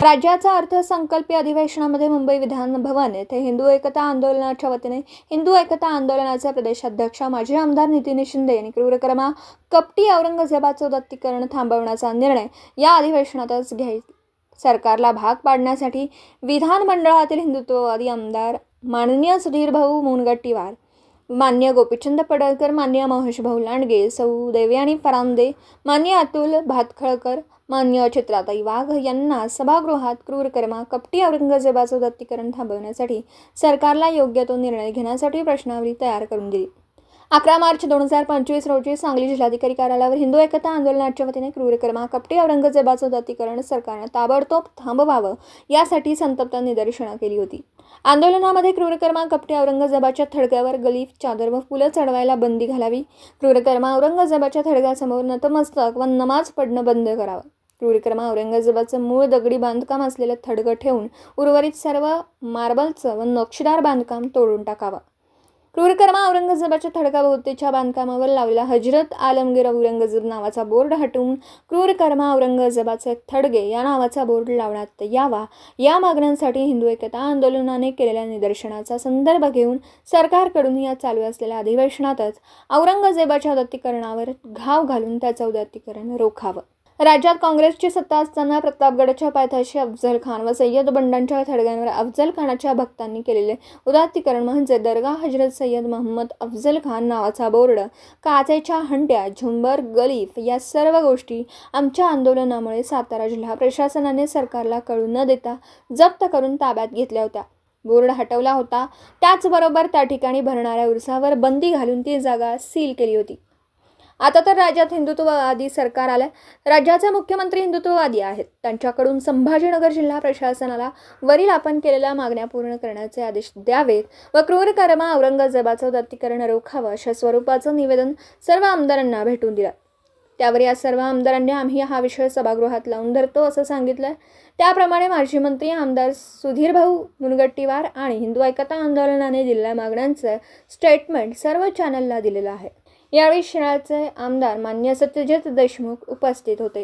राज्याच्या अर्थसंकल्पीय अधिवेशनामध्ये मुंबई विधान भवन येथे हिंदू एकता आंदोलनाच्या वतीने हिंदू एकता आंदोलनाचे प्रदेशाध्यक्ष माजी आमदार नितीन शिंदे यांनी क्रूरकर्मा कपटी औरंगजेबाचे उदात्तीकरण थांबवण्याचा निर्णय या अधिवेशनातच सरकारला भाग पाडण्यासाठी विधानमंडळातील हिंदुत्ववादी आमदार माननीय सुधीरभाऊ मुनगंटीवार, मान्य गोपीचंद पडळकर, मान्य महेशभाऊ लांडगे, सौ देवयानी फरांदे, मान्य अतुल भातखळकर, मान्य चित्राताई वाघ यांना सभागृहात क्रूरकर्मा कपटी औरंगजेबाचे उदात्तीकरण थांबवण्यासाठी सरकारला योग्य तो निर्णय घेण्यासाठी प्रश्नावली तयार करून दिली. 11 मार्च 2025 रोजी सांगली जिल्हाधिकारी कार्यालयावर हिंदू एकता आंदोलनाच्या वतीने क्रूरकर्मा कपटी औरंगजेबाचे उदात्तीकरण सरकारने ताबडतोब थांबवावं यासाठी संतप्त निदर्शनं केली होती. आंदोलनामध्ये क्रूरकर्मा कपटी औरंगजेबाच्या थडग्यावर गलीफ, चादर व फुलं चढवायला बंदी घालावी, क्रूरकर्मा औरंगजेबाच्या थडग्यासमोर नतमस्तक व नमाज पडणं बंद करावं, क्रूरकर्मा औरंगजेबाचं मूळ दगडी बांधकाम असलेलं थडगं ठेवून उर्वरित सर्व मार्बलचं व नक्षीदार बांधकाम तोडून टाकावं, क्रूरकर्मा औरंगजेबाच्या थडगाभोवतीच्या बांधकामावर लावलेला हजरत आलमगीर औरंगजेब नावाचा बोर्ड हटवून क्रूरकर्मा औरंगजेबाचे थडगे या नावाचा बोर्ड लावण्यात यावा या मागण्यांसाठी हिंदू एकता आंदोलनाने केलेल्या निदर्शनाचा संदर्भ घेऊन सरकारकडून या चालू असलेल्या अधिवेशनातच औरंगजेबाच्या उदात्तीकरणावर घाव घालून त्याचं उदात्तीकरण रोखावं. राज्यात काँग्रेसची सत्ता असताना प्रतापगडाच्या पायथ्याशी अफजल खान व सय्यद बंडांच्या थडग्यांवर अफजल खानाच्या भक्तांनी केलेले उदात्तीकरण म्हणजे दर्गा हजरत सय्यद मोहम्मद अफजल खान नावाचा बोर्ड, काचेच्या हंड्या, झुंबर, गलीफ या सर्व गोष्टी आमच्या आंदोलनामुळे सातारा जिल्हा प्रशासनाने सरकारला कळू न देता जप्त करून ताब्यात घेतल्या होत्या. बोर्ड हटवला होता. त्याचबरोबर त्या ठिकाणी भरणाऱ्या उर्सावर बंदी घालून ती जागा सील केली होती. आता तर राज्यात हिंदुत्ववादी सरकार आलं. राज्याचे मुख्यमंत्री हिंदुत्ववादी आहेत. त्यांच्याकडून संभाजीनगर जिल्हा प्रशासनाला वरील आपण केलेल्या मागण्या पूर्ण करण्याचे आदेश द्यावेत व क्रूरकर्मा औरंगजेबाचं उदात्तीकरण रोखावं अशा स्वरूपाचं निवेदन सर्व आमदारांना भेटून दिलं. त्यावर या सर्व आमदारांनी आम्ही हा विषय सभागृहात लावून धरतो असं सांगितलं. त्याप्रमाणे माजी मंत्री आमदार सुधीरभाऊ मुनगंटीवार आणि हिंदू एकता आंदोलनाने दिलेल्या मागण्यांचं स्टेटमेंट सर्व चॅनलला दिलेलं आहे. यावेळी शिराळचे आमदार मान्य सत्यजित देशमुख उपस्थित होते.